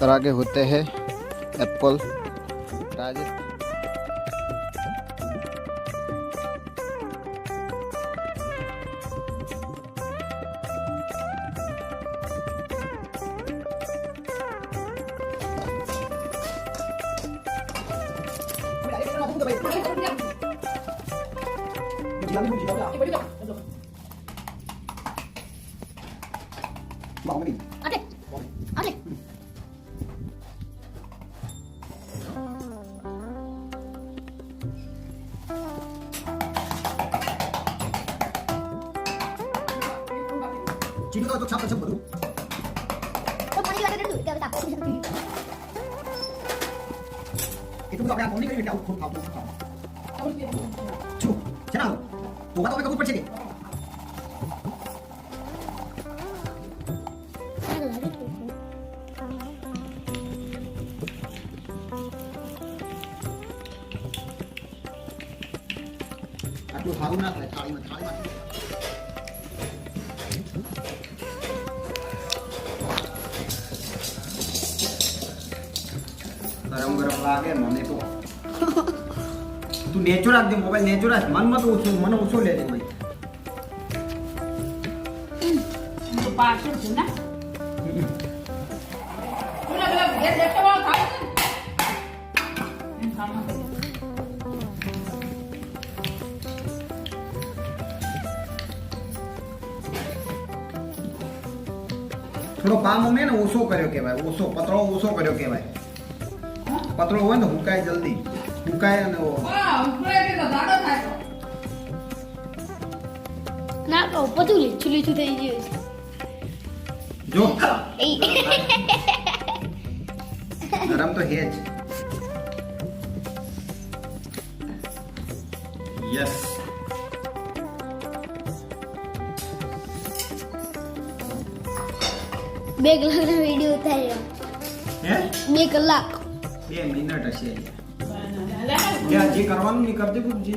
तरह के होते हैं एप्पल। राजस्थान ચીની તો છાપ છે બધું તો પાણી વાળે દે કે બતા એટલું બધું આપણે આ કોની કરી આવું ખૂબ ખાવું છું છે ના તો તો કબૂલ પડશે કે આટલું સારું ના થાય થાળીમાં गरम गरम लागे મને તો તું નેચો રાખ દે મોબાઈલ નેચો રાખ મન મત ઓછો મને ઓછો લે દે ભાઈ તો પાછળ છે ને પૂરા પેલા ઘેર દેખતો વાળો ખાય છે એમ ખાવા થોડો પામ મેં ને ઓછો કર્યો કહેવાય ઓછો પતળો ઓછો કર્યો કહેવાય પતળો હોય ને હુકાય જલ્દી હુકાય અને વાહ ઉપર કે તો દાડો થાય તો ના કહો પતું લીચું થઈ ગયું જો એ ગરમ તો હે જ યસ બે કલાકનો વિડિયો ઉતાર્યો હે 2 કલાક 2 મિનિટ હશે કે જે કરવાનું નહીં કરતી પૂછજે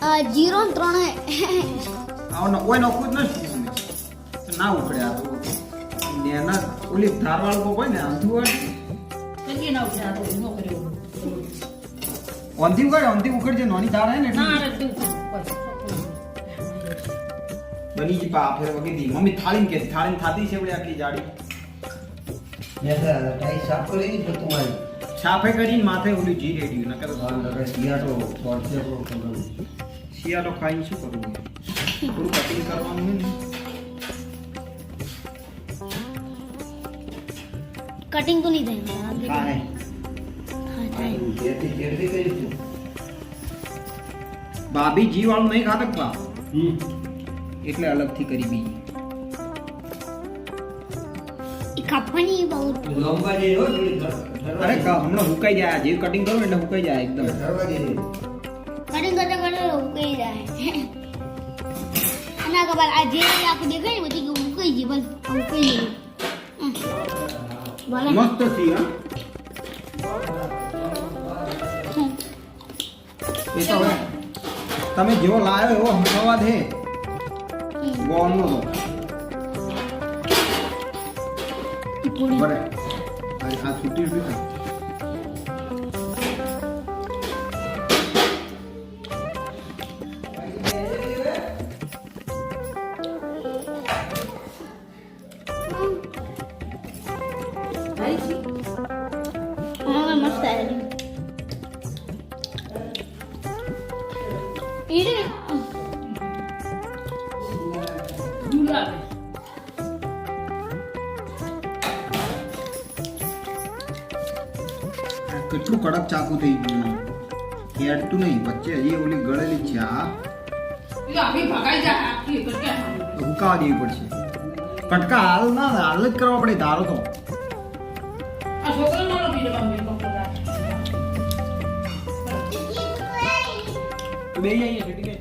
આ 0 ને 3 હે આવો ન કોઈ નોખું જ નથી ના ઉખડે આ તો ને ના ઓલી ધારવાળ કો કોઈ ને આંધું હોય કે ના ઉઠા તો નો કર્યો ઓંધી ઉખડ જે નોની ધાર હે ને ના એટલી રે તું બની જી પા ફેર વગી દી મમ્મી થાળીને થાતી છે ઓલી આટલી જાડી ऐसा टाइट साफ करेगी तो तुम्हारी છાપે કરીને માથે ઓલી જી રેડી નકર और लगे दिया तो शॉर्ट से वो कर શિયાળો ખાઈને શું કરવું પૂરું કટિંગ કરવાનું હોય ને કટિંગ તો નહીં થાય કાંઈ હા થાય जैसे जैसे करी तू ભાભી જી વાળું નહીં ખાતક પા એટલે અલગથી કરી બીજી એ કાપવાની બહુ लंबा दे हो थोड़ी અરે હમણાં હુકાઈ જાય જે કટિંગ કરું એટલે હુકાઈ જાય એકદમ धरवा दे કટિંગ કરતા ઉકળી જાય આના ખબર આ જે આખું દેખાય ને બધી ઉકળી ગઈ બસ ઉકળી ગઈ વાલા મસ્ત છે હા એ તો હવે તમે જેવો લાવ્યો એવો હમણાં હે ગોળનો તો પૂરી બરે આ છૂટી છે હા મસ્ત આવી ઈરે દુલા કેટલું કડક ચાકુ થઈ ગયું હેડતું નહીં વચ્ચે હજી ઓલી ગળેલી છે આ એ આવી ભગાઈ જાય આખી કટકા હુકાવા દેવી પડશે કટકા હાલ જ કરવા પડે ધારો તો આ છોકરો નો પીડે બાંધી પકડા બે જઈએ ઠીક છે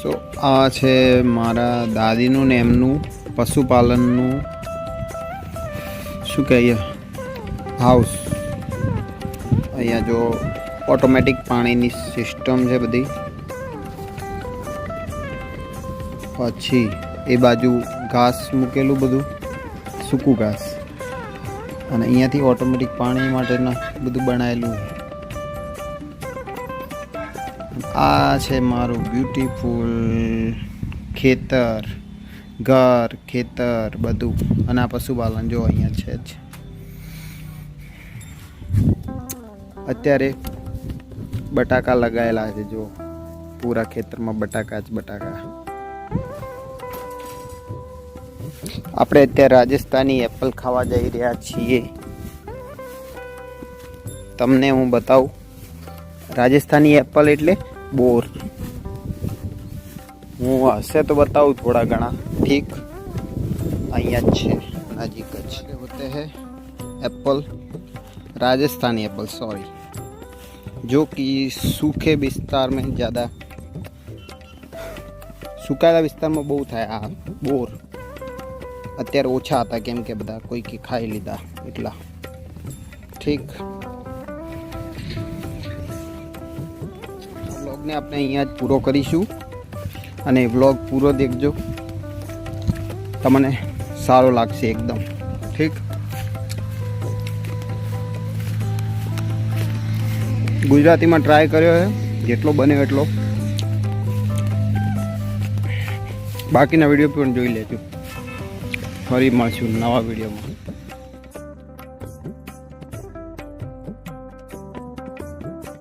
સો આ છે મારા દાદીનું ને એમનું પશુપાલનનું શું કહીએ હાઉસ. અહીંયા જો ઓટોમેટિક પાણીની સિસ્ટમ છે બધી. પછી એ બાજુ ઘાસ મૂકેલું બધું સૂકું ઘાસ, અને અહીંયાથી ઓટોમેટિક પાણી માટેના બધું બનાવેલું. આ છે મારું બ્યુટીફુલ ખેતર, ઘર, ખેતર બધું. અને આ પશુપાલન જો અહીંયા છે જ. અત્યારે બટાકા લગાવેલા છે જો, પૂરા ખેતરમાં બટાકા જ બટાકા. આપણે અત્યારે રાજસ્થાની એપલ ખાવા જઈ રહ્યા છીએ. તમને હું બતાવું, રાજસ્થાની એપલ એટલે બોર. હું હશે તો બતાવું થોડા ઘણા. ઠીક, અહીંયા જ છે નજીક જ. होते हैं एप्पल, राजस्थानी एप्पल सॉरी, जो कि सूखे विस्तार में ज़्यादा, સુકાયેલા વિસ્તારમાં બહુ થાય આ બોર. અત્યારે ઓછા હતા કેમ કે બધા કોઈ કે ખાઈ લીધા એટલા. ઠીક, વ્લોગને આપણે અહીંયા જ પૂરો કરીશું, અને વ્લોગ પૂરો દેખજો, તમને સારો લાગશે એકદમ. ઠીક, ગુજરાતીમાં ટ્રાય કર્યો છે જેટલો બને એટલો. બાકીના વિડીયો પણ જોઈ લેજો. ફરી મળશું નવા વિડીયોમાં.